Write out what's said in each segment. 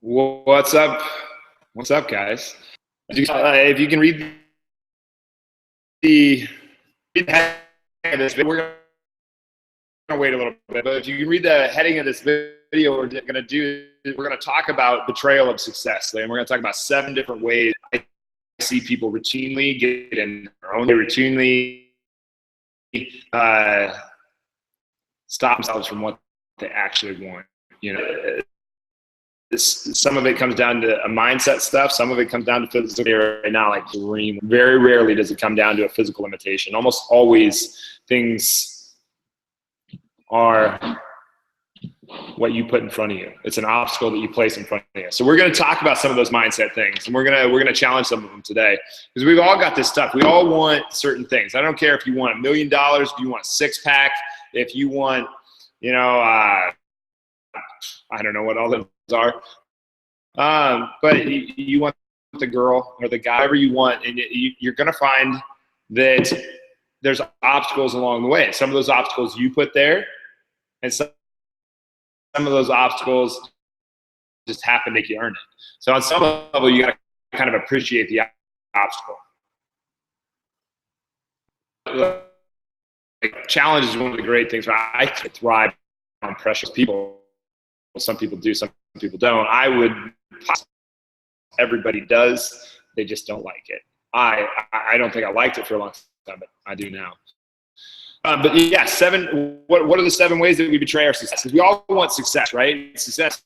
What's up? What's up, guys? If you can the read the heading of this, we're gonna wait a little bit. But if you can read the heading of this video, we're gonna talk about betrayal of success, and we're gonna talk about 7 different ways I see people routinely get in their own way, routinely stop themselves from what they actually want. You know, some of it comes down to a mindset stuff. Some of it comes down to physical. Right now, like dream. Very rarely does it come down to a physical limitation. Almost always, things are what you put in front of you. It's an obstacle that you place in front of you. So we're going to talk about some of those mindset things, and we're gonna challenge some of them today, because we've all got this stuff. We all want certain things. I don't care if you want $1 million, if you want a 6-pack, if you want, you know, I don't know what all those are. But you want the girl or the guy, whatever you want, and you're going to find that there's obstacles along the way. Some of those obstacles you put there, and some of those obstacles just happen to make you earn it. So on some level, you got to kind of appreciate the obstacle. Like, challenge is one of the great things. I thrive on precious people. Some people do, some people don't. I would, everybody does. They just don't like it. I don't think I liked it for a long time, but I do now. But yeah, 7. What are the 7 ways that we betray our success? Because we all want success, right? Success,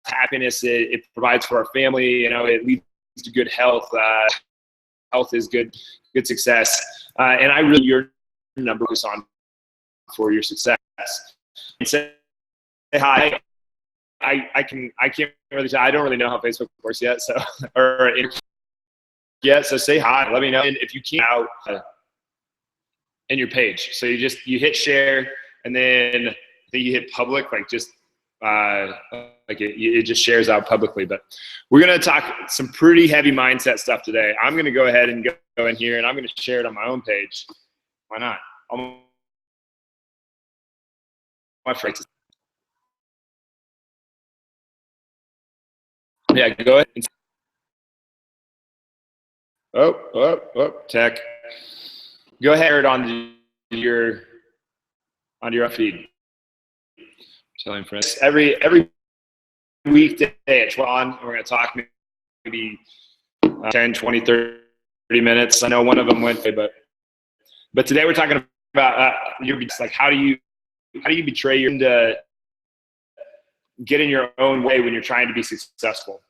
happiness. It provides for our family. You know, it leads to good health. Health is good success. And I really your number is on for your success. And say hi. I can't really tell. I don't really know how Facebook works yet. So so say hi. Let me know. And if you can't out in your page, so you hit share, and then you hit public, like just like it just shares out publicly. But we're gonna talk some pretty heavy mindset stuff today. I'm gonna go ahead and go in here, and I'm gonna share it on my own page. Why not? My friends. Yeah, go ahead. Oh, tech. Go ahead on your feed. Telling friends every weekday at 12, we're going to talk maybe 10, 20, 30 minutes. I know one of them went, but today we're talking about like how do you betray to get in your own way when you're trying to be successful.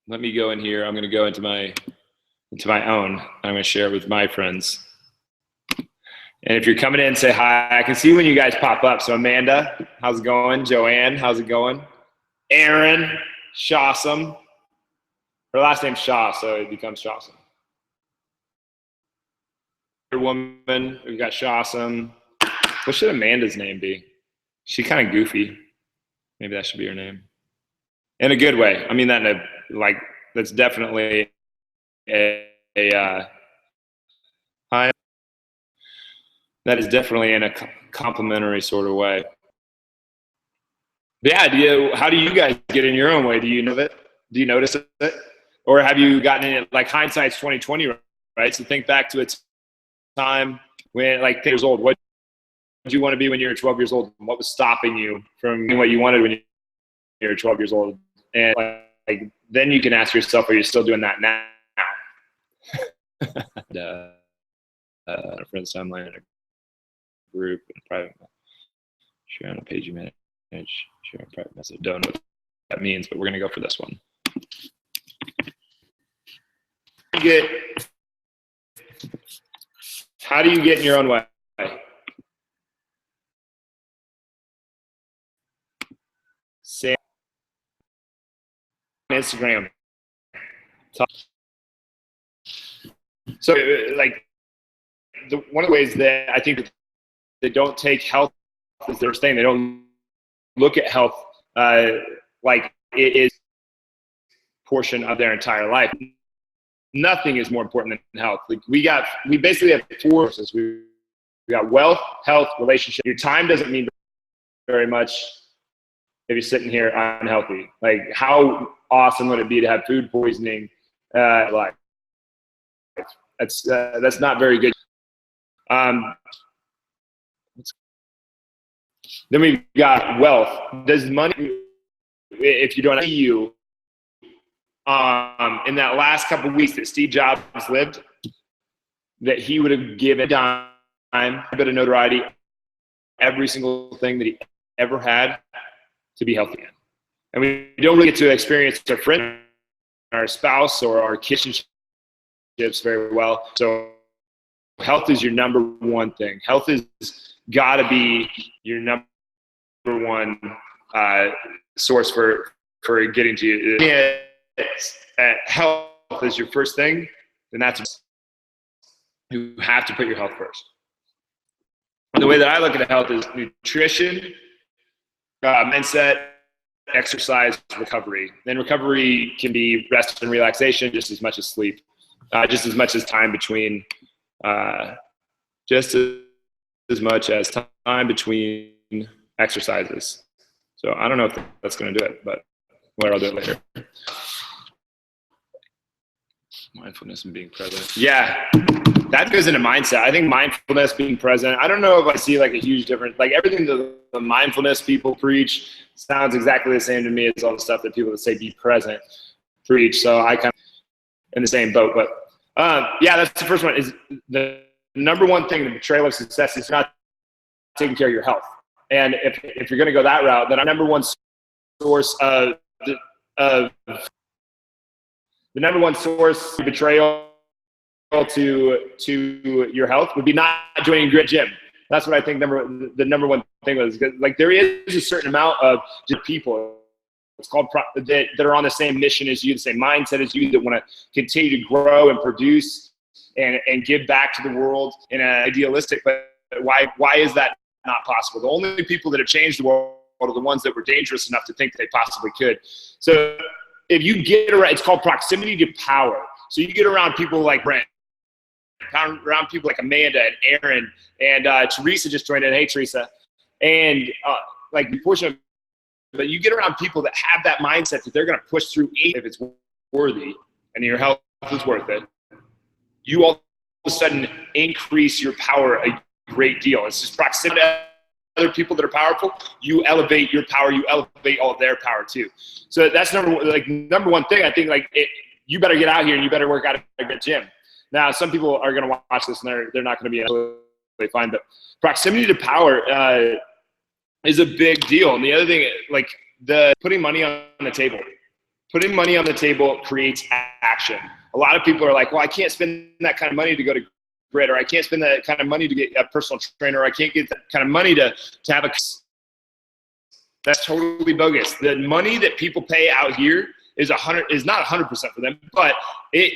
Let me go in here. I'm going to go into my own. I'm going to share it with my friends. And if you're coming in, say hi. I can see when you guys pop up. So Amanda, how's it going? Joanne, how's it going? Erin, Shawsome. Her last name's Shaw, so it becomes Shawsome. Woman, we've got Shawsome. What should Amanda's name be? She's kind of goofy. Maybe that should be her name. In a good way. I mean that in that's definitely hi. That is definitely in a complimentary sort of way. But yeah, how do you guys get in your own way? Do you know it? Do you notice it? Or have you gotten in it? Like, hindsight's 20/20, right? So think back to a time when, like, 10 years old, what did you want to be when you were 12 years old? What was stopping you from doing what you wanted when you were 12 years old? And like then you can ask yourself, are you still doing that now? Friends timeline, a group, and private, share on a page you manage, share on private message. Don't know what that means, but we're gonna go for this one. How do you get in your own way? Say on Instagram. So, like, one of the ways that I think they don't take health as their thing, they don't look at health like it is a portion of their entire life. Nothing is more important than health. Like, we basically have 4 forces. We got wealth, health, relationship. Your time doesn't mean very much if you're sitting here unhealthy. Like, how awesome would it be to have food poisoning? Like that's not very good. Then we've got wealth. Does money, if you don't see you, in that last couple of weeks that Steve Jobs lived, that he would have given dime, a bit of notoriety, every single thing that he ever had to be healthy. And we don't really get to experience our friend, our spouse, or our relationships very well. So health is your number one thing. Health is got to be your number one source for getting to you. Health is your first thing, then that's you have to put your health first. And the way that I look at health is nutrition, mindset, exercise, recovery. Then recovery can be rest and relaxation just as much as sleep, just as much as time between, just as much as time between exercises. So I don't know if that's going to do it, but I'll do it later. Mindfulness and being present. Yeah, that goes into mindset. I think mindfulness, being present. I don't know if I see like a huge difference. Like everything the mindfulness people preach sounds exactly the same to me as all the stuff that people that say be present preach. So I kind of in the same boat. But yeah, that's the first one. Is the number one thing, the betrayal of success is not taking care of your health. And if you're going to go that route, then our number one source of the number one source of betrayal to your health would be not joining Grit Gym. That's what I think the number one thing was. Like there is a certain amount of just people, it's called that are on the same mission as you, the same mindset as you, that want to continue to grow and produce and give back to the world in an idealistic. But why is that not possible? The only people that have changed the world are the ones that were dangerous enough to think they possibly could. So if you get around, it's called proximity to power. So you get around people like Brent, around people like Amanda and Aaron and Teresa just joined in. Hey, Teresa. And like unfortunately, but you get around people that have that mindset that they're going to push through if it's worthy and your health is worth it. You all of a sudden increase your power a great deal. It's just proximity to other people that are powerful. You elevate your power. You elevate all their power too. So that's number one thing. I think you better get out here and you better work out at a good gym. Now, some people are going to watch this and they're not going to be absolutely fine, but proximity to power is a big deal. And the other thing, like putting money on the table. Putting money on the table creates action. A lot of people are like, well, I can't spend that kind of money to go to Grit, or I can't spend that kind of money to get a personal trainer, or I can't get that kind of money to have a. That's totally bogus. The money that people pay out here is not 100% for them, but it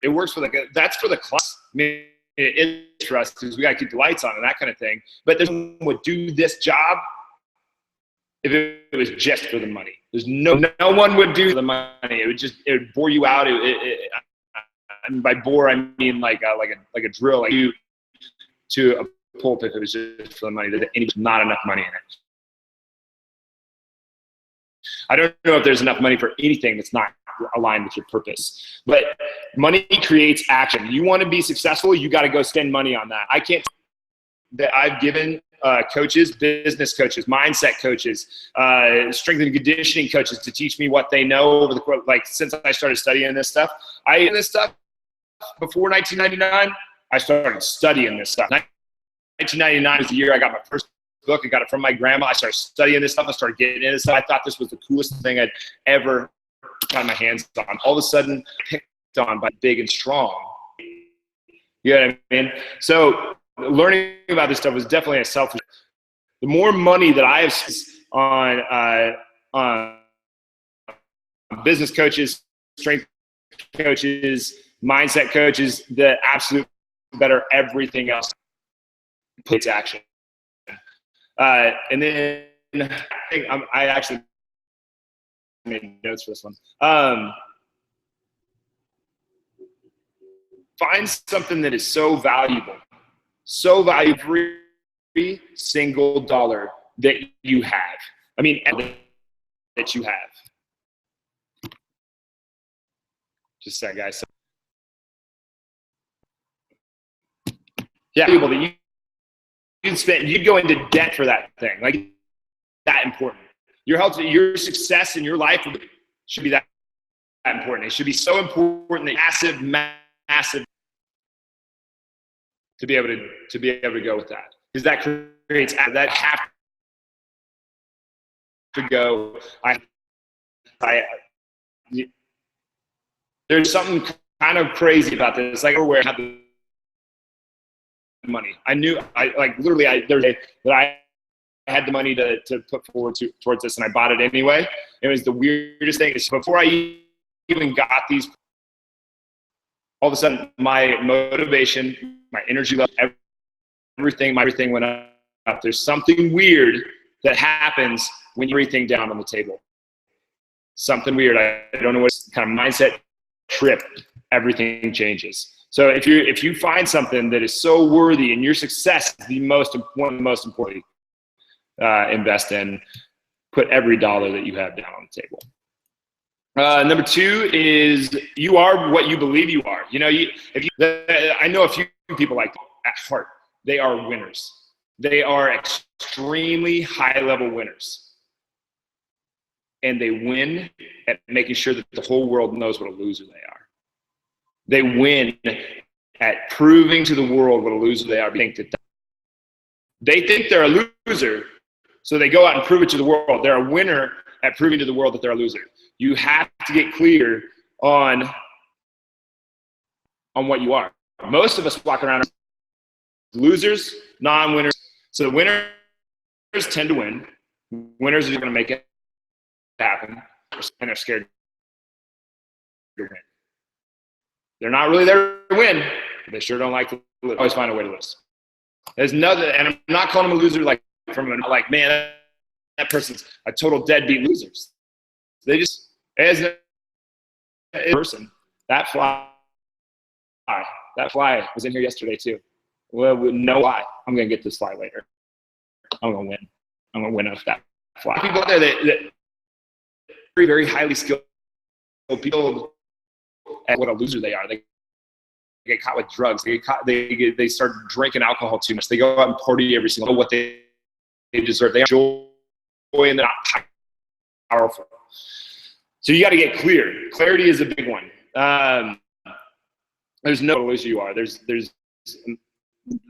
works for that's for the class. I mean, it is for us because we got to keep the lights on and that kind of thing. But there's someone would do this job if it was just for the money. There's no one would do the money. It would bore you out. And by bore, I mean like a drill, like you to a pulpit if it was just for the money. There's not enough money in it. I don't know if there's enough money for anything that's not aligned with your purpose. But money creates action. You want to be successful, you got to go spend money on that. I've given coaches, business coaches, mindset coaches, strength and conditioning coaches to teach me what they know over the since I started studying this stuff. Before 1999, I started studying this stuff. 1999 was the year I got my first book. I got it from my grandma. I started studying this stuff. I started getting into this stuff. I thought this was the coolest thing I'd ever gotten my hands on. All of a sudden, picked on by big and strong. You know what I mean? So learning about this stuff was definitely a selfish. The more money that I have on business coaches, strength coaches, mindset coaches, the absolute better everything else puts action. And then I think I actually made notes for this one. Find something that is so valuable every single dollar that you have. I mean, that you have. Just that guy. So, yeah, people that you'd go into debt for that thing. Like, that important. Your health, your success in your life should be that important. It should be so important that massive to be able to go with that, because that creates that have to go. There's something kind of crazy about this. Like, where I had the money, there's a day that I had the money to put forward towards this, and I bought it anyway. It was the weirdest thing. Before I even got these, all of a sudden my motivation, my energy level, everything went up. There's something weird that happens when you everything down on the table. Something weird. I don't know what kind of mindset trip. Everything changes. So if you find something that is so worthy, and your success is one of the most important, invest in. Put every dollar that you have down on the table. Number 2 is you are what you believe you are. You know, I know a few people like at heart. They are winners. They are extremely high-level winners. And they win at making sure that the whole world knows what a loser they are. They win at proving to the world what a loser they are. They think they're a loser, so they go out and prove it to the world. They're a winner at proving to the world that they're a loser. You have to get clear on what you are. Most of us walk around as losers, non-winners. So the winners tend to win. Winners are going to make it happen, and they're scared to win. They're not really there to win. They sure don't like to lose. Always find a way to lose. There's nothing, and I'm not calling them a loser like man, that person's a total deadbeat losers. They just, as a person, that fly was in here yesterday too. Well, we know why. I'm gonna get this fly later. I'm gonna win. I'm gonna win off that fly. People out there that very, very highly skilled people at what a loser they are. They get caught with drugs. They start drinking alcohol too much. They go out and party every single day. What they deserve. They have joy and they're not powerful. So you got to get clear. Clarity is a big one. There's no loser you are. There's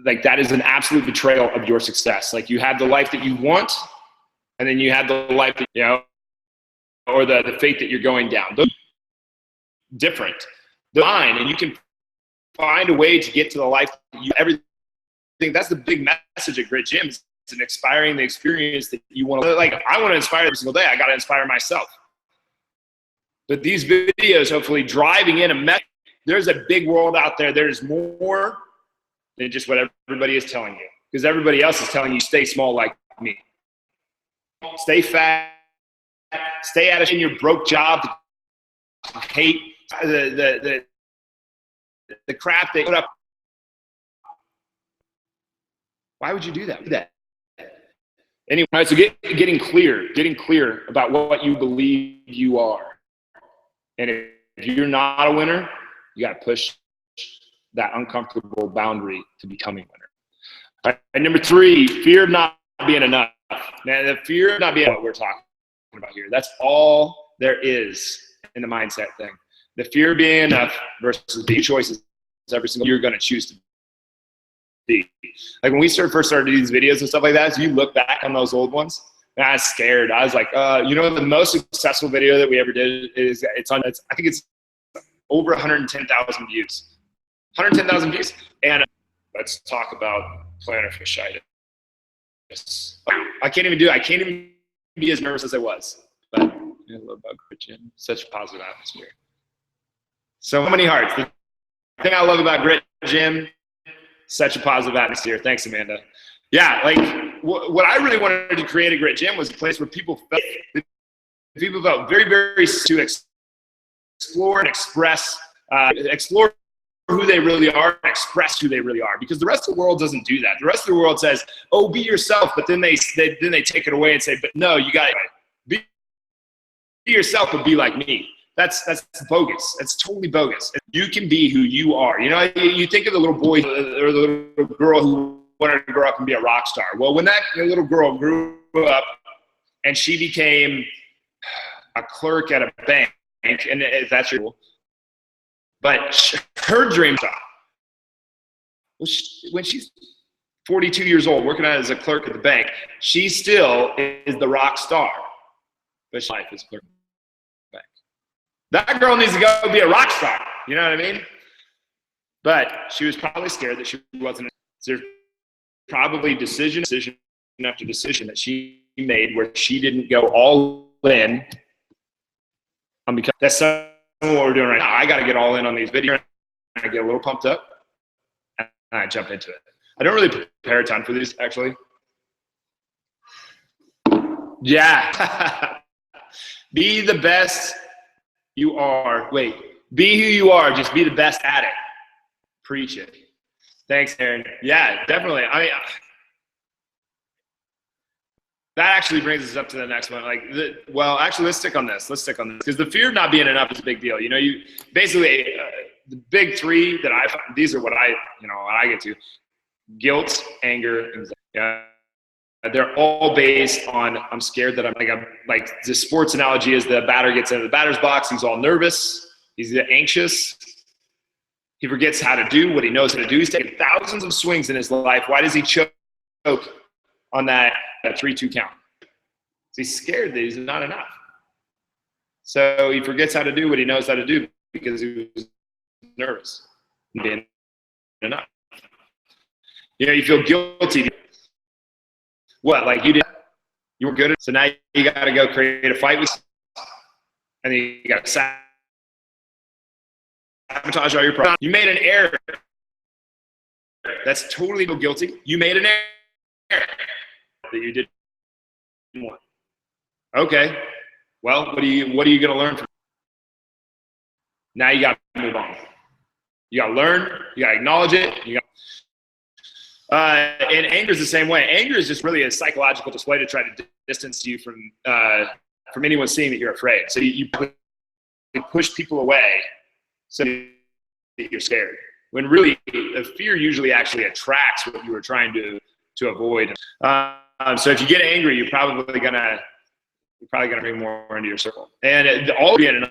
like, that is an absolute betrayal of your success. Like, you have the life that you want, and then you have the life that, you know, or the fate that you're going down. Those are different. They're fine, and you can find a way to get to the life that you everything. That's the big message at Grit Gym. It's an inspiring the experience that you want to, like, I want to inspire every single day. I got to inspire myself. But these videos, hopefully driving in a message. There's a big world out there. There's more than just what everybody is telling you, because everybody else is telling you stay small like me. Stay fat. Stay out of your broke job. Hate the crap they put up. Why would you do that? Anyway, all right, so getting clear about what you believe you are. And if you're not a winner, you got to push that uncomfortable boundary to becoming a winner. All right, and number 3, fear of not being enough. Now, the fear of not being what we're talking about here. That's all there is in the mindset thing. The fear of being enough versus the choices every single you're going to choose to be. Like, when we first started these videos and stuff like that, so you look back on those old ones, and I was scared. I was like, you know, the most successful video that we ever did is I think it's over 110,000 views. 110,000 views. And let's talk about plantar fasciitis. I can't even be as nervous as I was. But I love about Grit Gym. Such a positive atmosphere. So many hearts. The thing I love about Grit Gym, such a positive atmosphere. Thanks, Amanda. Yeah, like what I really wanted to create at Grit Gym was a place where people felt very, very to explore and express, explore who they really are and express who they really are. Because the rest of the world doesn't do that. The rest of the world says, "Oh, be yourself," but then they take it away and say, "But no, you got to be yourself, but be like me." That's bogus. That's totally bogus. You can be who you are. You know, you think of the little boy or the little girl who wanted to grow up and be a rock star. Well, when that little girl grew up and she became a clerk at a bank, and that's your, but her dream job, when she's 42 years old, working as a clerk at the bank, she still is the rock star. But life is clerk at the bank. That girl needs to go be a rock star. You know what I mean? But she was probably scared that she wasn't. There's probably decision after decision that she made where she didn't go all in. Because that's what we're doing right now. I got to get all in on these videos. I get a little pumped up, and I jump into it. I don't really prepare a ton for these, actually. Yeah. Be the best you are. Wait. Be who you are. Just be the best at it. Preach it. Thanks, Aaron. Yeah, definitely. I mean, that actually brings us up to the next one. Well, actually, let's stick on this. Because the fear of not being enough is a big deal. You know, you basically, the big three that I find, these are what I get to. Guilt, anger, anxiety. Yeah. They're all based on, I'm scared that I'm like the sports analogy is the batter gets into the batter's box. He's all nervous. He's anxious. He forgets how to do what he knows how to do. He's taken thousands of swings in his life. Why does he choke on that 3-2 count? He's scared that he's not enough. So he forgets how to do what he knows how to do because he was nervous and being enough. You know, you feel guilty. What, like you were good at it, so now you got to go create a fight with, and then you got to sabotage all your problems. You made an error. That's totally guilty. You made an error that you didn't want. Okay, well, what are you going to learn from? Now you got to move on. You got to learn. You got to acknowledge it. And anger is the same way. Anger is just really a psychological display to try to distance you from anyone seeing that you're afraid. So you push people away so that you're scared. When really, the fear usually actually attracts what you were trying to avoid. So if you get angry, you're probably gonna bring more into your circle. And all being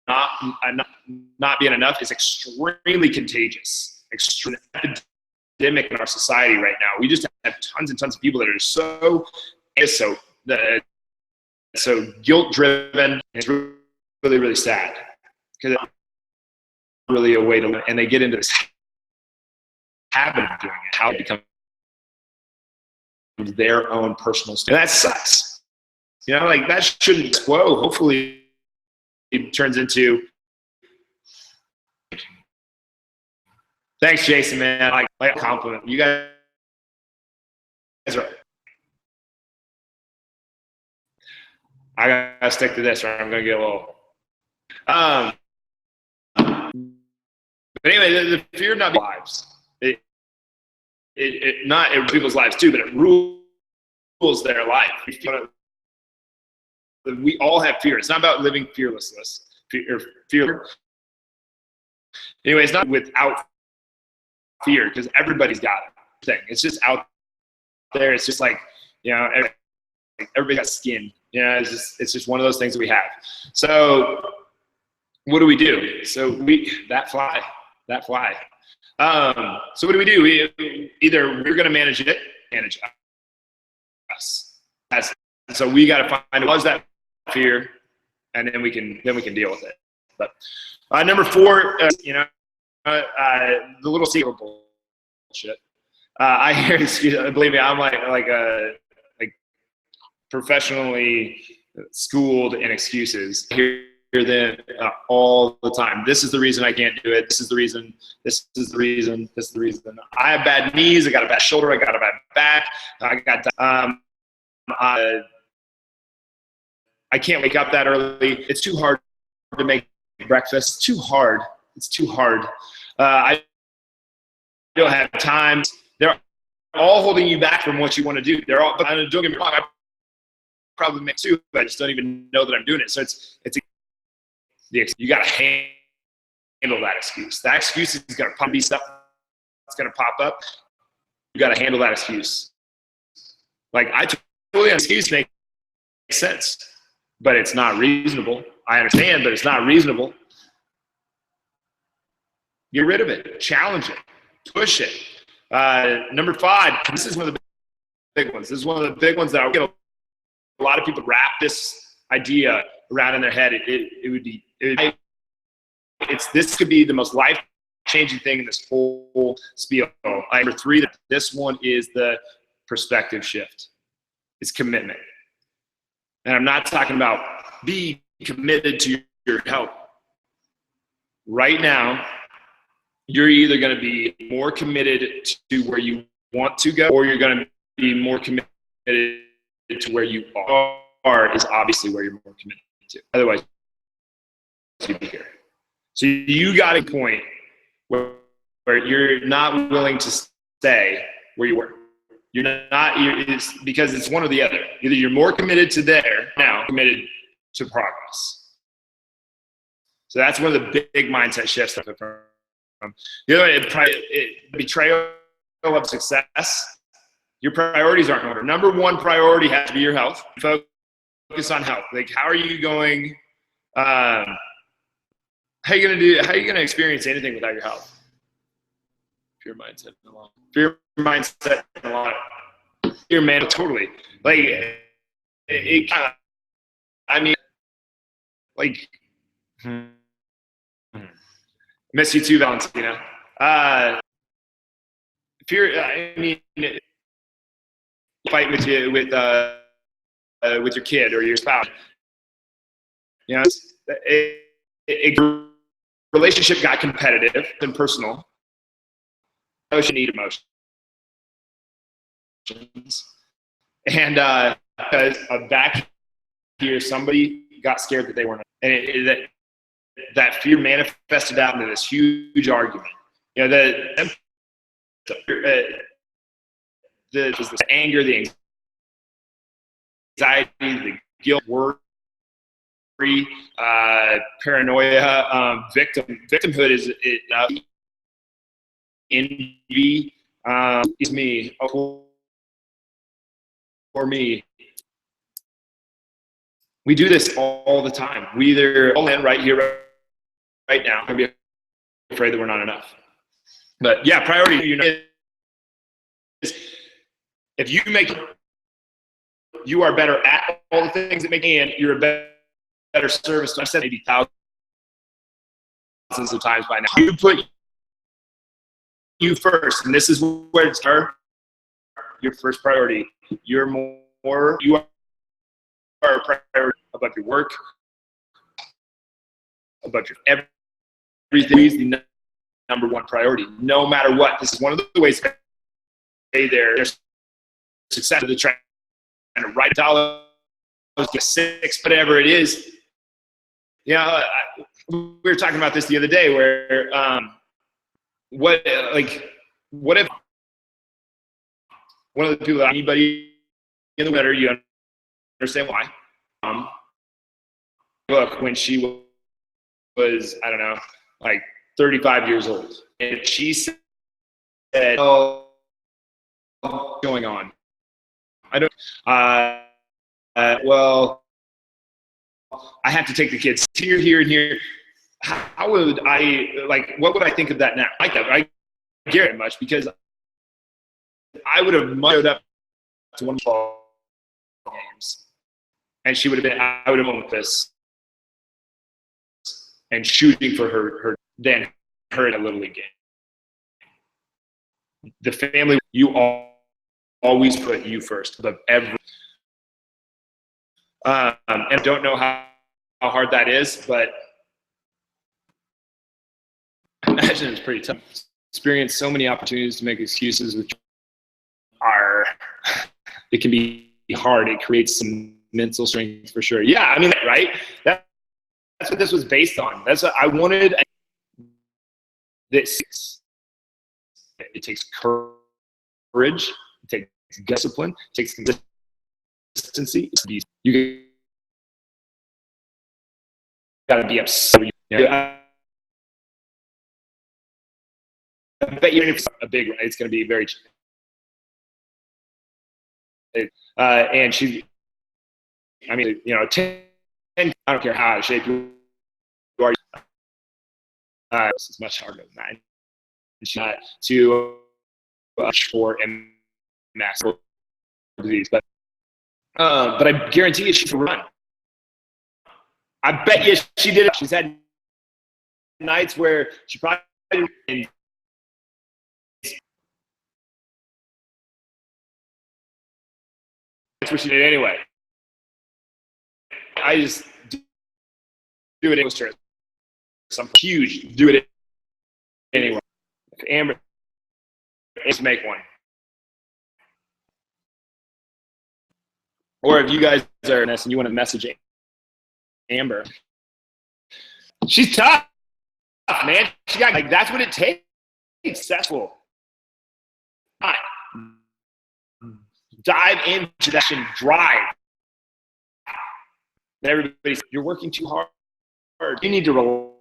not being enough is extremely contagious. Extremely epidemic in our society right now. We just have tons and tons of people that are so guilt driven. It's really, really sad because it's really a way to live, and they get into this habit of doing it, how it becomes their own personal story. And that sucks. You know, like that shouldn't whoa. Hopefully it turns into. Thanks, Jason, man. Like a compliment. You guys are. I gotta stick to this, or I'm gonna get a little. But anyway, the fear of not being lives. It not in people's lives too, but it rules their life. We all have fear. It's not about living fearlessness. Fear. Anyway, it's not without fear because everybody's got it. It's just out there. It's just like, you know, everybody got skin. You know, it's just one of those things that we have. So what do we do? So that fly. So what do we do? Either we're going to manage us. So we got to find what's that fear, and then we can deal with it. But number 4, the little secret bullshit. I hear, believe me, I'm like professionally schooled in excuses. I hear them all the time. This is the reason I can't do it. This is the reason. This is the reason. This is the reason. I have bad knees. I got a bad shoulder. I got a bad back. I can't wake up that early. It's too hard to make breakfast. It's too hard. I don't have time. They're all holding you back from what you want to do. They're all, but don't get me wrong, I probably make 2, but I just don't even know that I'm doing it. So it's You got to handle that excuse. That excuse is going to be stuff that's going to pop up. You got to handle that excuse. Like, I totally excuse makes sense, but it's not reasonable. I understand, but it's not reasonable. Get rid of it. Challenge it. Push it. Number 5, this is one of the big ones. This is one of the big ones that I get a lot of people wrap this idea around in their head. This could be the most life-changing thing in this whole spiel. Number 3, this one is the perspective shift. It's commitment. And I'm not talking about be committed to your health. Right now, you're either going to be more committed to where you want to go, or you're going to be more committed to where you are is obviously where you're more committed to. Otherwise, you'd be here. So you got a point where you're not willing to stay where you were. It's because it's one or the other. Either you're more committed to there now, committed to progress. So that's one of the big mindset shifts from. The other, betrayal of success. Your priorities aren't in order. Number 1 priority has to be your health. Focus on health. Like, how are you going? How are you gonna experience anything without your health? Fear mindset alone. Fear mindset alone. Fear man, totally. Like, it kind of. I mean, like. Miss you too, Valentina. Fear. I mean, fight with your kid or your spouse. You know, a relationship got competitive and personal. Emotion need emotions, and because back here, somebody got scared that they weren't, and that fear manifested out into this huge argument. You know, the anger, the anxiety, the guilt, worry, paranoia, victimhood is envy. Is me for me. We do this all the time. We either all in right here, right now, and be afraid that we're not enough. But yeah, priority. If you are better at all the things that make you, and you're a better service. I've said maybe thousands of times by now. You put you first, and this is where it's your first priority. You are a priority above your work, above your everything is the number 1 priority, no matter what. This is one of the ways to stay there. There's success to the trying to write $1, get 6, whatever it is. You know, we were talking about this the other day where what if one of the people that anybody in the letter, you understand why? Look, when she was, I don't know, like 35 years old, and she said, "Oh, what's going on? I don't. Well, I have to take the kids here, and here. How would I what would I think of that now? I care it much because I would have showed up to one of the games, and she would have been. I would have won with this and shooting for her than her in a little league game. The family, you always put you first above every. And I don't know how hard that is, but I imagine it's pretty tough. Experience so many opportunities to make excuses, which it can be hard. It creates some mental strength for sure. Yeah, I mean, right? That's what this was based on. That's what I wanted. This. It takes courage. It takes discipline. It takes consistency. You got to be upset. I bet you're a big, it's going to be very, and she, I mean, 10, I don't care how out of shape you are, this is much harder than that. And she's not to for MS disease, but I guarantee you she can run. I bet you she did it. She's had nights where she probably didn't. That's what she did anyway. I just do it anyway. Some huge, do it anyway. If Amber is make one. Or if you guys are in this and you want to message Amber, she's tough, man. She got that's what it takes. Successful. Dive into that and drive. Everybody's, you're working too hard. You need to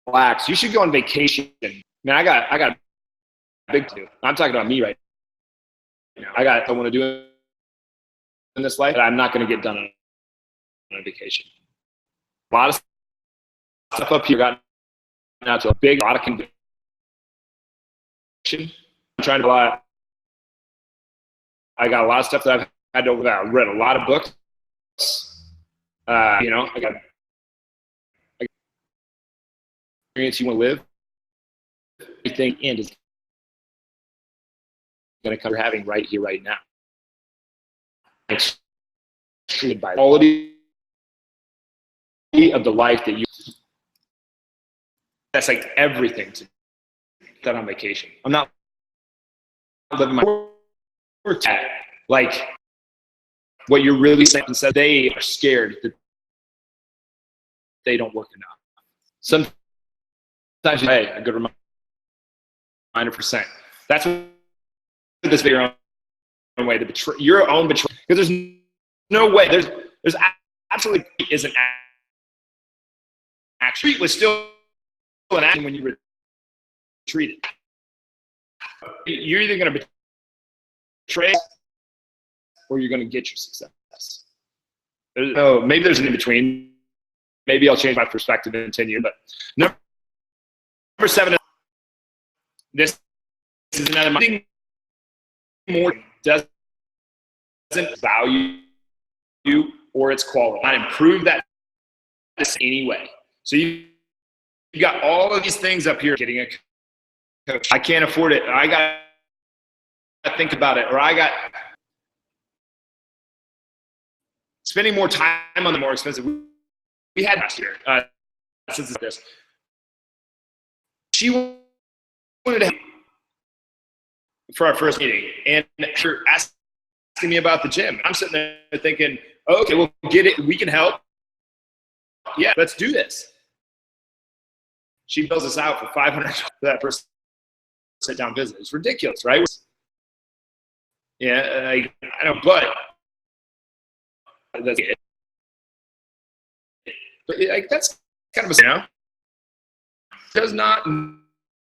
relax. You should go on vacation. Man, I got big to do. I'm talking about me right now. I want to do in this life, but I'm not going to get done on a vacation. A lot of stuff up here got out to a lot of conviction. I'm trying to I got a lot of stuff that I've had to read a lot of books. I got experience you want to live. Everything and is going to cover having right here, right now. It's treated by quality of the life that you. That's like everything to that on vacation. I'm not living my like what you're really saying. And said they are scared that they don't work enough. Sometimes, hey, a good reminder %. That's what this video own way to your own betrayal, because there's no way there's absolutely isn't actually it was still an action when you retreated. You're either going to betray or you're going to get your success. Maybe there's an in between. Maybe I'll change my perspective in 10 years. But number 7, this is another thing more doesn't value you or its quality. I improve that anyway. So you got all of these things up here. Getting a coach, I can't afford it. I got to think about it, or I got spending more time on the more expensive. We had last year. Since this, she wanted to for our first meeting, and her asking me about the gym. I'm sitting there thinking, okay, we'll get it. We can help. Yeah, let's do this. She bills us out for $500 for that first sit-down visit. It's ridiculous, right? Yeah, I know, but that's it. But that's kind of a does not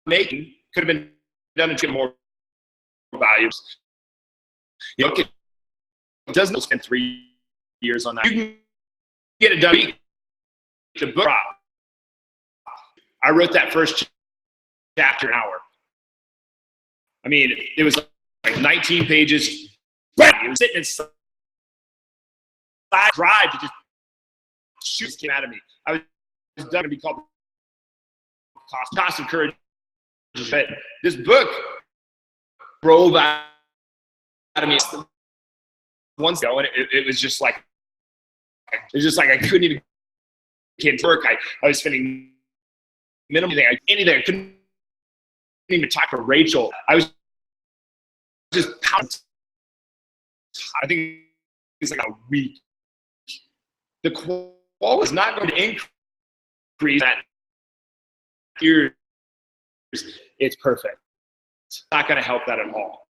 make could have been done to get more values. It doesn't spend 3 years on that. You can get it done. The book. I wrote that first chapter in an hour. I mean, it was like 19 pages. It was sitting inside. I tried to just shoot came out of me. I was going to be called Cost of Courage. But this book rolled out of me once ago, and it was just like I couldn't even get to work. I was spending minimum anything. I couldn't even talk to Rachel. I was just I think it's like a week. The quality is not going to increase that years. It's perfect. It's not going to help that at all.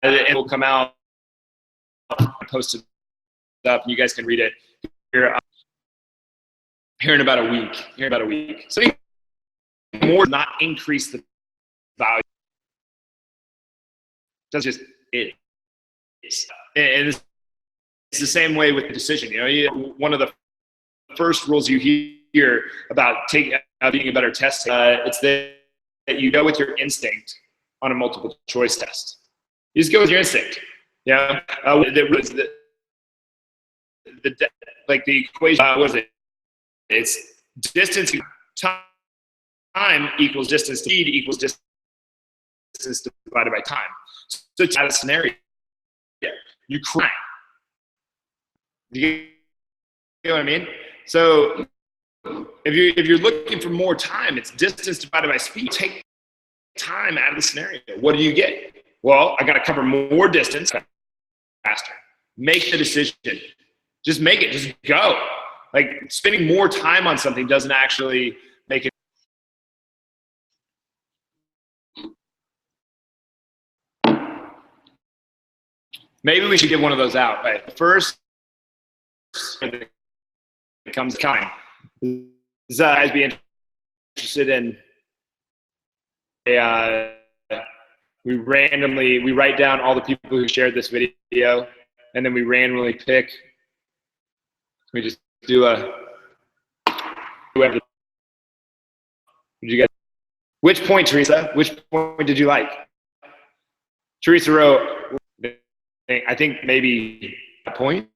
It will come out, post it up, and you guys can read it here. here in about a week. So more not increase the value. That's just it. And it's the same way with the decision. You know, one of the first rules you hear about being a better test, it's that you go with your instinct on a multiple choice test. You just go with your instinct. Yeah. Like the equation, what is it? It's distance time equals distance, speed equals distance divided by time. So it's a scenario. You cry. You know what I mean? So if you're looking for more time, it's distance divided by speed. Take time out of the scenario. What do you get? Well, I got to cover more distance faster. Make the decision. Just make it. Just go. Like spending more time on something doesn't actually make it. Maybe we should give one of those out. Right? First, it comes time. Does guys be interested in we write down all the people who shared this video, and then we randomly pick. We just do whoever. Did you get? Which point, Teresa? Which point did you like? Teresa wrote, I think maybe a point.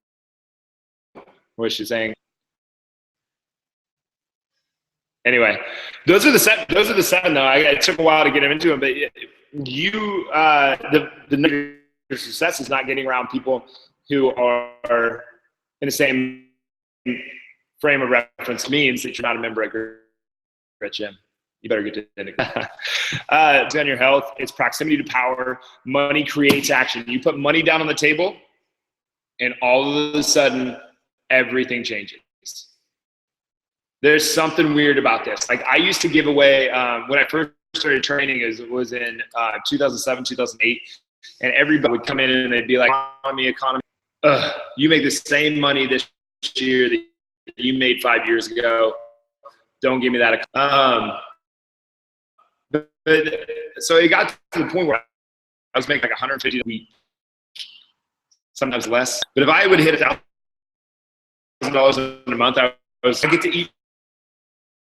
What was she saying? Anyway, those are the seven though. It took a while to get them into them, but the success is not getting around people who are in the same frame of reference. Means that you're not a member at Grit Gym. You better get to it. It's on your health. It's proximity to power. Money creates action. You put money down on the table, and all of a sudden, everything changes. There's something weird about this. Like I used to give away when I first started training. It was in 2007, 2008, and everybody would come in and they'd be like, "Economy, you make the same money this year that you made 5 years ago. Don't give me that." So it got to the point where I was making like 150 a week, sometimes less. But if I would hit $1,000 in a month, I get to eat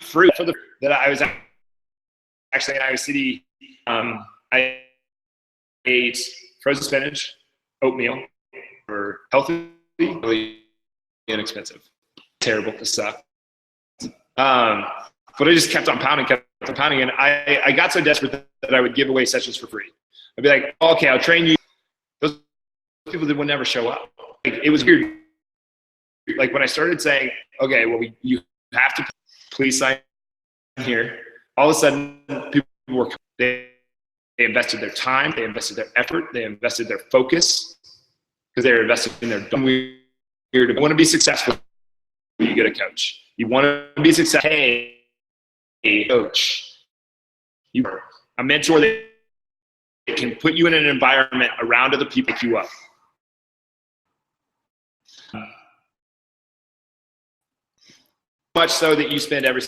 fruit that I was actually in Iowa City. I ate frozen spinach, oatmeal, for healthy, really inexpensive. Terrible to suck. But I just kept on pounding, and I got so desperate that I would give away sessions for free. I'd be like, oh, okay, I'll train you. Those people that would never show up. Like, it was weird. Like when I started saying, okay, well, you have to please sign here. All of a sudden, people were, they invested their time, they invested their effort, they invested their focus because they were invested in their weird. You want to be successful, you get a coach. You want to be successful, hey, coach. You are a mentor that can put you in an environment around other people pick you up. Much so that you spend every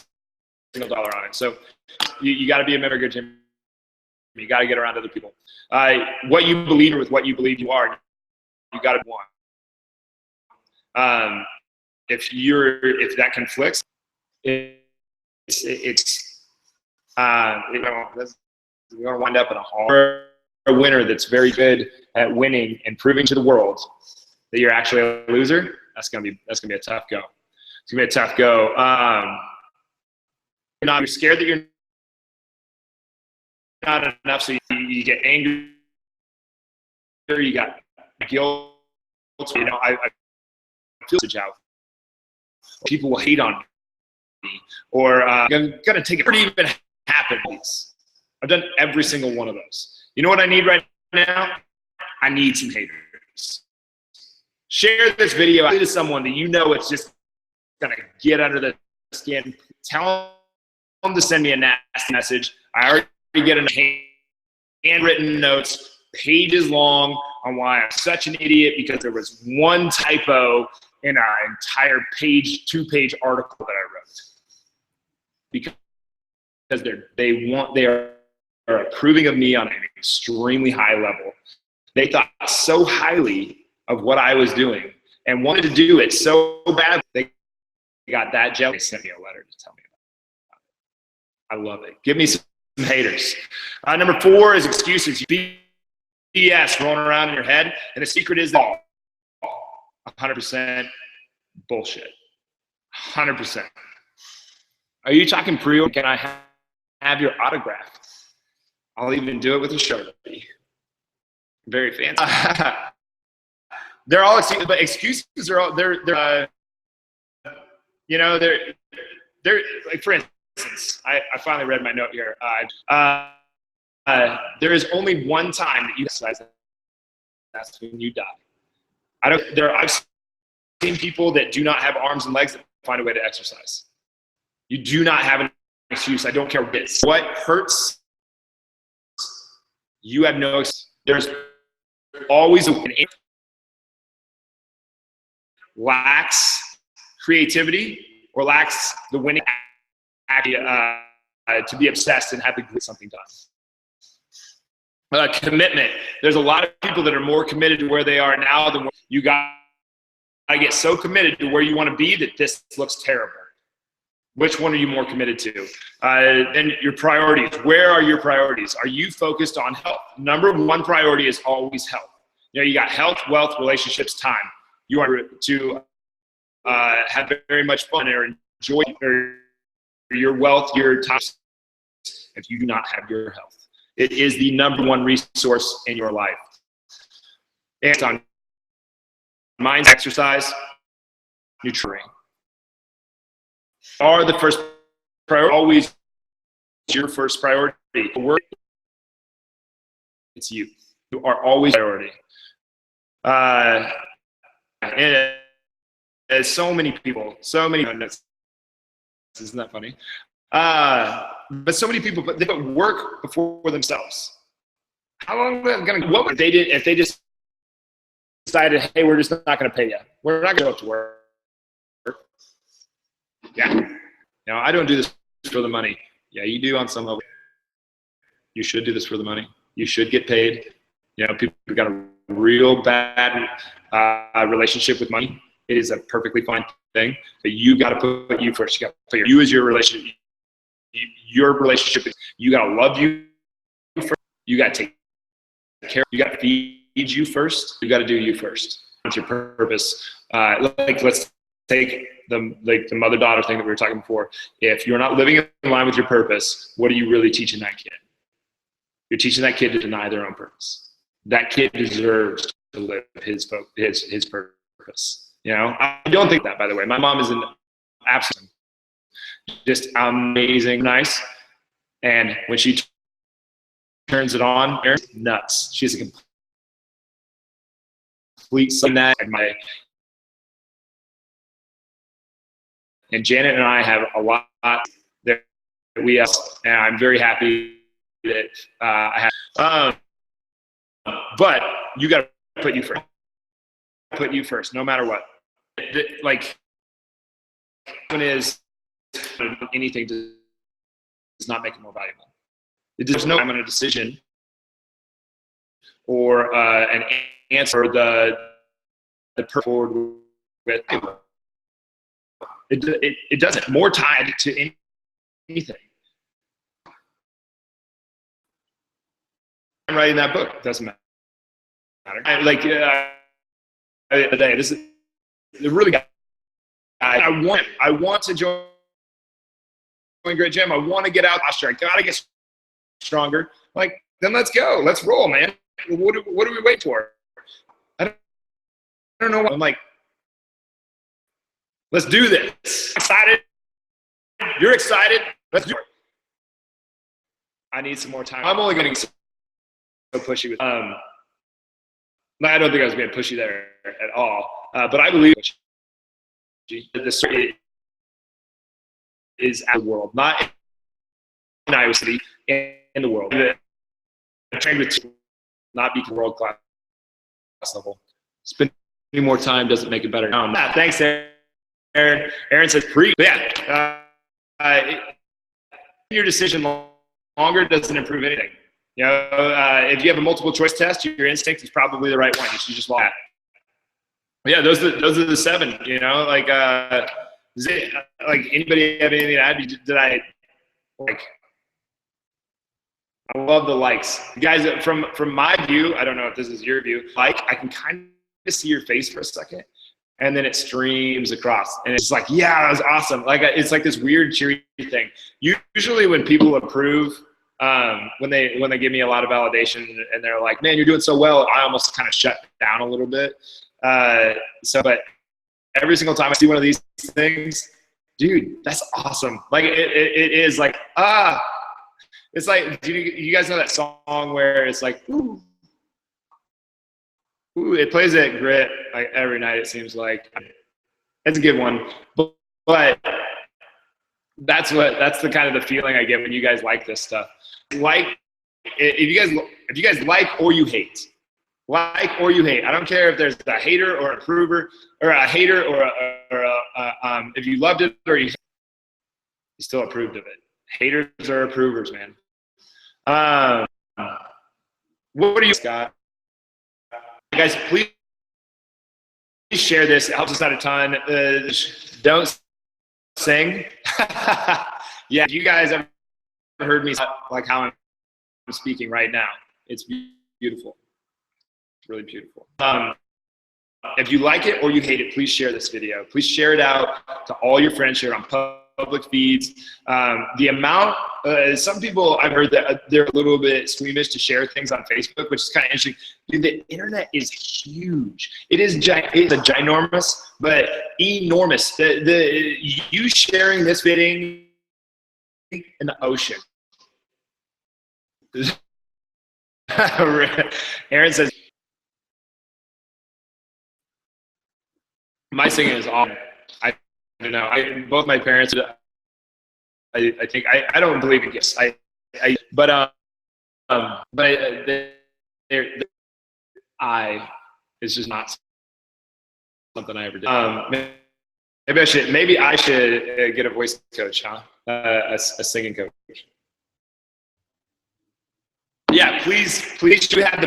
single dollar on it. So you got to be a member of Grit Gym. You got to get around other people. What you believe with what you believe you are, you got to want. If that conflicts, you're going to wind up in a hard winner that's very good at winning and proving to the world that you're actually a loser. That's gonna be a tough go. It's gonna be a tough go. You're scared that you're not enough, so you get angry. You got guilt. You know, I feel such out. People will hate on me, or I'm gonna take it. It even happen. I've done every single one of those. You know what I need right now? I need some haters. Share this video to someone that you know it's just gonna get under the skin. Tell them to send me a nasty message. I already get handwritten notes, pages long, on why I'm such an idiot because there was one typo in an entire page, 2-page article that I wrote. because they are approving of me on an extremely high level. They thought so highly of what I was doing and wanted to do it so bad. They got that jealous. They sent me a letter to tell me about it. I love it. Give me some haters. Number 4 is excuses. BS rolling around in your head, and the secret is that 100% bullshit. 100%. Are you talking pre-order? Can I have your autograph? I'll even do it with a Sharpie. Very fancy. They're all excuses, but excuses are all they're like, for instance, I finally read my note here. There is only one time that you exercise. That's when you die. I've seen people that do not have arms and legs that find a way to exercise. You do not have an excuse. I don't care what it is. What hurts, you have no excuse. There's always an lacks creativity or lacks the winning to be obsessed and have to get something done. Commitment. There's a lot of people that are more committed to where they are now than you got. I get so committed to where you want to be that this looks terrible. Which one are you more committed to? And your priorities. Where are your priorities? Are you focused on health? Number 1 priority is always health. You got health, wealth, relationships, time. You are to have very much fun or enjoy your wealth, your time. If you do not have your health, it is the number 1 resource in your life. And on mind, exercise, nutrition are the first priority. Always your first priority. It's you. You are always priority. And as so many people, isn't that funny? But so many people, they put work before themselves. How long are they going to? What if they did? If they just decided, hey, we're just not going to pay you. We're not going to go up to work. Yeah. No, I don't do this for the money. Yeah, you do on some level. You should do this for the money. You should get paid. People got a real bad relationship with money. It is a perfectly fine thing, but you got to put you first. You got to put you as your relationship. Your relationship. You got to love you first. You got to take care. You got to feed you first. You got to do you first. What's your purpose? Let's take the mother-daughter thing that we were talking before. If you're not living in line with your purpose, what are you really teaching that kid? You're teaching that kid to deny their own purpose. That kid deserves to live his purpose. I don't think that, by the way. My mom is an absolute, just amazing, nice. And when she turns it on, nuts. She's a complete son that. And Janet and I have a lot that we have, and I'm very happy that I have. But you got to put you first. Put you first, no matter what. One is anything does not make it more valuable. There's no time on a decision or an answer the forward with. It doesn't. More tied to anything. I'm writing that book. It doesn't matter. This is really. I want to join Great Gym. I want to get out posture. I gotta get stronger. Then let's go. Let's roll, man. What do we wait for? I don't know. I'm let's do this. Excited? You're excited? Let's do it. I need some more time. I'm only going to get so pushy with. I don't think I was being pushy there at all. But I believe this is at the world, not in Iowa City, in the world. I trained with not be world class level. Spending more time doesn't make it better. Thanks, Aaron. Aaron says pre. Yeah. your decision longer doesn't improve anything. You know, if you have a multiple choice test, your instinct is probably the right one. You should just walk. Yeah, those are the 7. You know, like anybody have anything to add? Did I like? I love the likes, you guys. From my view, I don't know if this is your view. Like, I can kind of see your face for a second, and then it streams across, and it's like, yeah, that was awesome. Like, it's like this weird cheery thing. Usually, when people approve, when they give me a lot of validation, and they're like, "Man, you're doing so well," I almost kind of shut down a little bit. But every single time I see one of these things, dude, that's awesome. Like, it is like, it's like, do you guys know that song where it's like, ooh, it plays at Grit like every night, it seems like. It's a good one. But that's the kind of the feeling I get when you guys like this stuff. Like, if you guys like or you hate. Like or you hate. I don't care if there's a hater or an approver, or a hater or if you loved it or you still approved of it. Haters or approvers, man. What do you, Scott? Guys, please share this. It helps us out a ton. Don't sing. Yeah, you guys ever heard me like how I'm speaking right now? It's beautiful. It's really beautiful. If you like it or you hate it, please share this video. Please share it out to all your friends. Share it on public feeds. The amount, some people, I've heard that they're a little bit squeamish to share things on Facebook, which is kind of interesting. Dude, the internet is huge. It's a ginormous, but enormous. You sharing this fitting in the ocean. Aaron says, my singing is awful. I don't know. Both my parents, I think, I don't believe in gifts. But it's just not something I ever did. Maybe I should get a voice coach, huh? A singing coach. Yeah, please do have the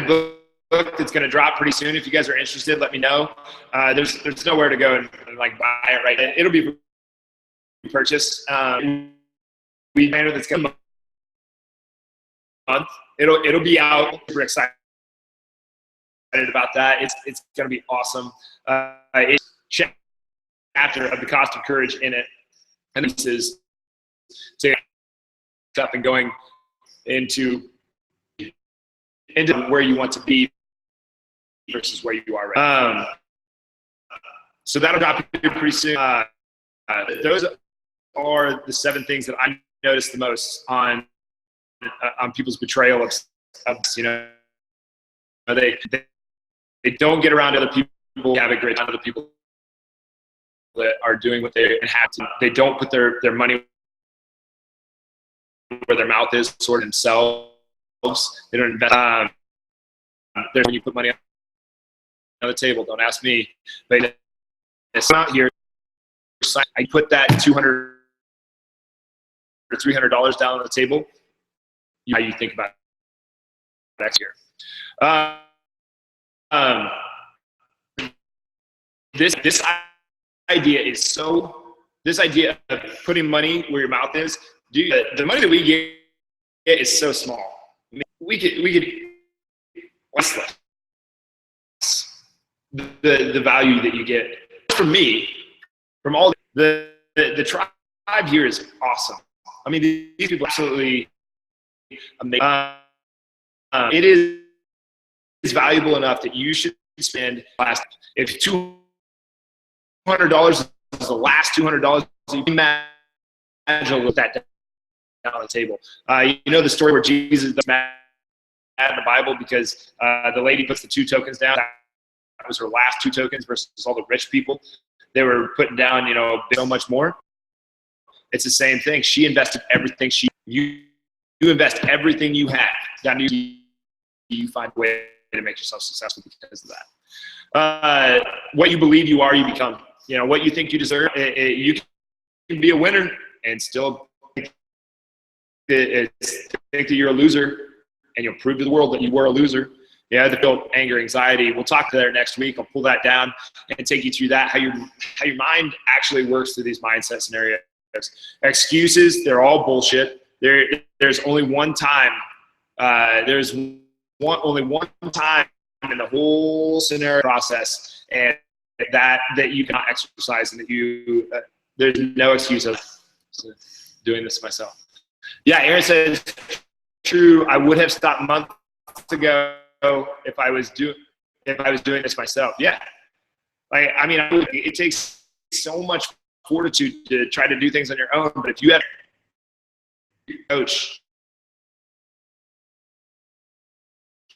book that's going to drop pretty soon. If you guys are interested, let me know. There's nowhere to go and like buy it right now. It'll be purchased. We know that's going to month. It'll be out. Super excited about that. It's going to be awesome. It's chapter of the cost of courage in it, and this is up and going into where you want to be versus where you are right now. So that'll drop here pretty soon. Those are the 7 things that I noticed the most on people's betrayal of you know, they don't get around other people, have a great time with other people that are doing what they have to. They don't put their money where their mouth is, sort of themselves. They don't invest. When you put money on the table, don't ask me. But it's not here. I put that $200 or $300 down on the table. How you think about it next year? This idea is so. This idea of putting money where your mouth is. Dude, the money that we get is so small. I mean, we could less the value that you get from me, from all the tribe here is awesome. I mean, these people are absolutely amazing. It is valuable enough that you should spend if $200 is the last $200 you can imagine with that down on the table. You know the story where Jesus is mad in the Bible because the lady puts the 2 tokens down. That was her last 2 tokens versus all the rich people. They were putting down, you know, so much more. It's the same thing. She invested everything. You invest everything you have. You find a way to make yourself successful because of that. What you believe you are, you become. You know, what you think you deserve, you can be a winner and still think that you're a loser, and you'll prove to the world that you were a loser. Yeah, the feel anger, anxiety. We'll talk to that next week. I'll pull that down and take you through that, how your mind actually works through these mindset scenarios. Excuses, they're all bullshit. There's only one time. Only one time in the whole scenario process, and that you cannot exercise, and that you there's no excuse of doing this myself. Yeah, Aaron says, true. I would have stopped months ago if I was doing this myself. Yeah, it takes so much fortitude to try to do things on your own. But if you have a coach,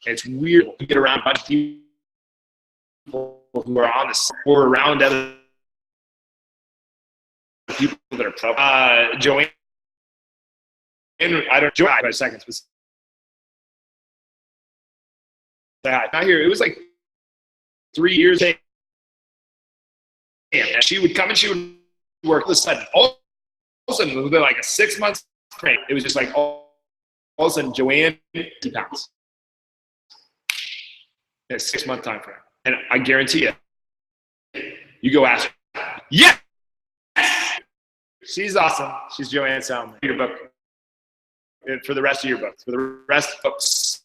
it's weird to get around a bunch of people who are on this or around other people that are pro. Joanne, I don't Joanne by seconds, but not here. It was like 3 years. And she would come and she would work. All of a sudden, it was like a 6 month frame. It was just like all of a sudden, Joanne, 50 pounds. In a 6 month time frame. And I guarantee you go ask her. Yeah! She's awesome. She's Joanne Salmon. Your book. For the rest of your books. For the rest of books.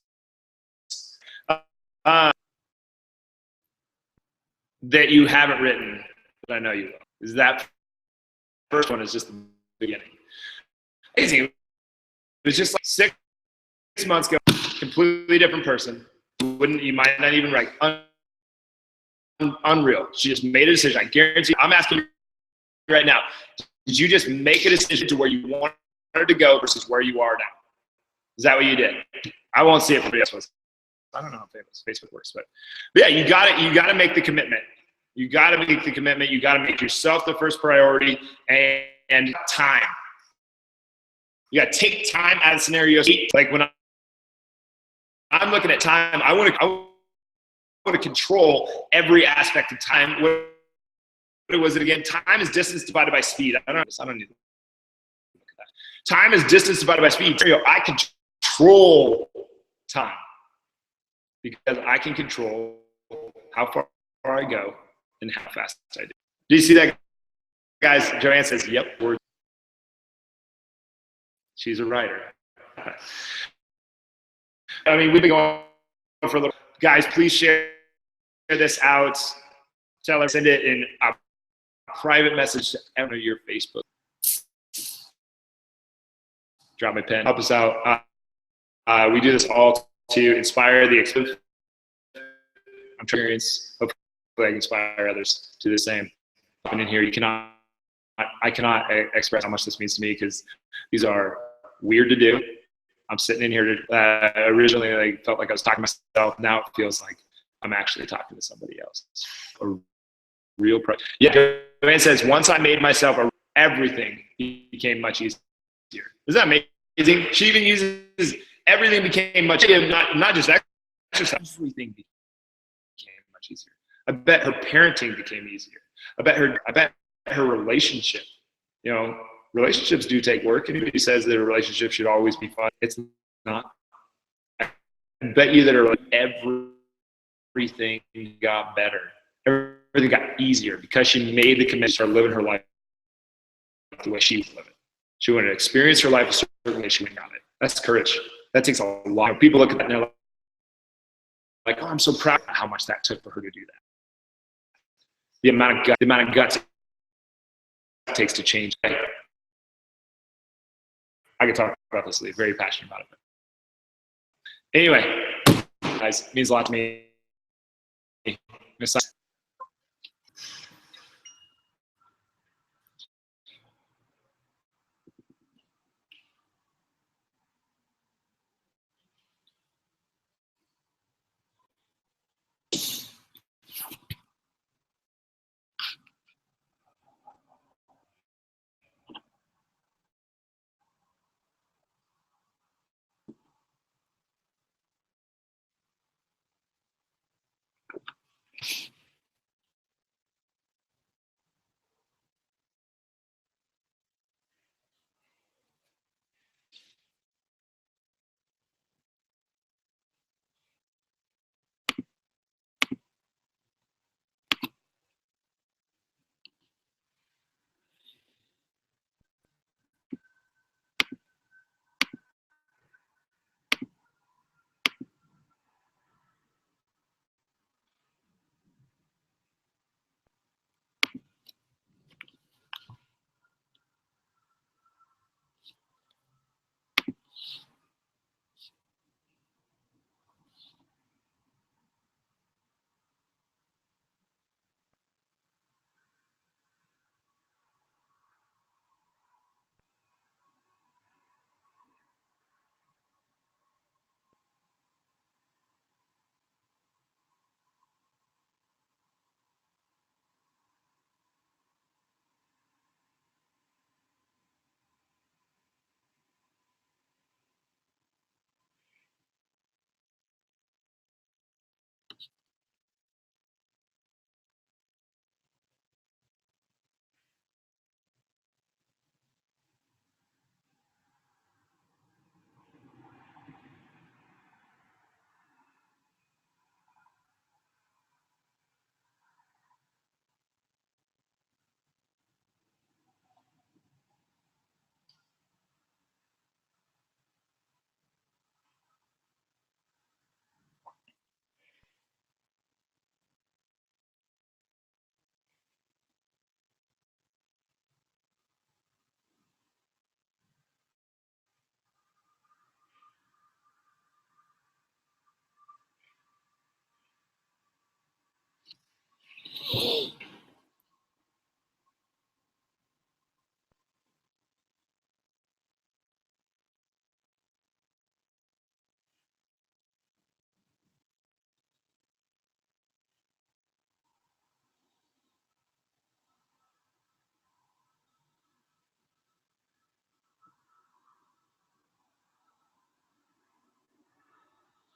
That you haven't written, but I know you will. Is that first one is just the beginning. Amazing. It was just like 6 months ago, completely different person. You might not even write. Unreal. She just made a decision. I guarantee you, I'm asking you right now, did you just make a decision to where you wanted to go versus where you are now? Is that what you did? I won't see it for Facebook. I don't know how Facebook works, but yeah, you got to make the commitment. You got to make the commitment. You got to make yourself the first priority, and time. You got to take time out of scenarios. Like when I'm looking at time, I want to control every aspect of time. What was it again? Time is distance divided by speed. I don't need to look at that. Time is distance divided by speed. I control time because I can control how far I go and how fast I do. Do you see that, guys? Joanne says, "Yep, she's a writer." I mean, we've been going for a little. Guys, please share this out. Tell her, send it in a private message to every your Facebook. Drop my pen. Help us out. We do this all to inspire the experience. I'm curious. Hopefully, I can inspire others to the same. And in here, I cannot express how much this means to me because these are weird to do. I'm sitting in here originally felt like I was talking to myself. Now it feels like I'm actually talking to somebody else. A real Yeah, Joanne says, once I made myself everything became much easier. Isn't that amazing? She even uses everything became much easier, not just exercise. Everything became much easier. I bet her parenting became easier. I bet her relationship, relationships do take work. Anybody who says that a relationship should always be fun, it's not. I bet you that everything got better. Everything got easier because she made the commitment to start living her life the way she was living. She wanted to experience her life a certain way. She went and got it. That's courage. That takes a lot. People look at that and they're like, "Oh, I'm so proud of how much that took for her to do that." The amount of guts it takes to change. I can talk about this. I'm very passionate about it. Anyway, guys, it means a lot to me.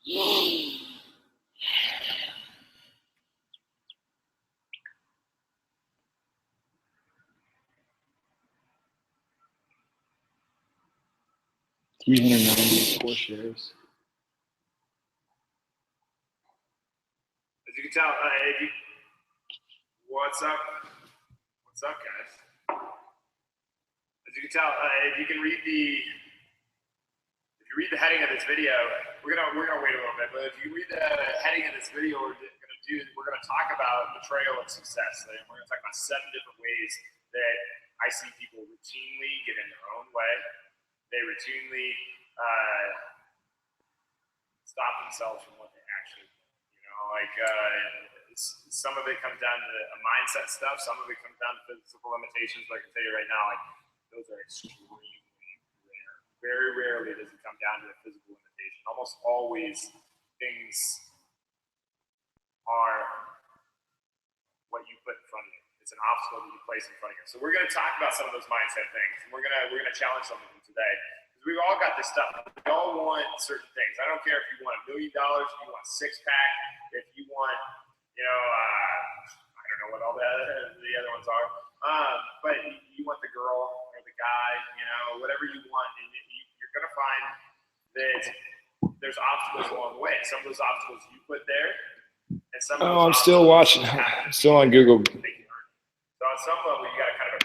$394 shares. As you can tell, what's up? What's up, guys? As you can tell, if you read the heading of this video, we're gonna wait a little bit. But if you read the heading of this video, we're gonna talk about betrayal of success. And we're gonna talk about 7 different ways that I see people routinely get in their own way. They routinely stop themselves from what they actually want. Some of it comes down to a mindset stuff. Some of it comes down to physical limitations. But I can tell you right now, those are extremely rare. Very rarely does it come down to a physical limitation. Almost always things are what you put in front of you. It's an obstacle that you place in front of you. So we're going to talk about some of those mindset things, and we're gonna challenge some of them today. We've all got this stuff. We all want certain things. I don't care if you want $1 million, if you want a 6-pack, if you want, I don't know what all the other ones are. But you want the girl or the guy, whatever you want, and you're going to find that there's obstacles along the way. Some of those obstacles you put there, and some of those I'm still watching. I'm still on Google. So on some level, you got to kind of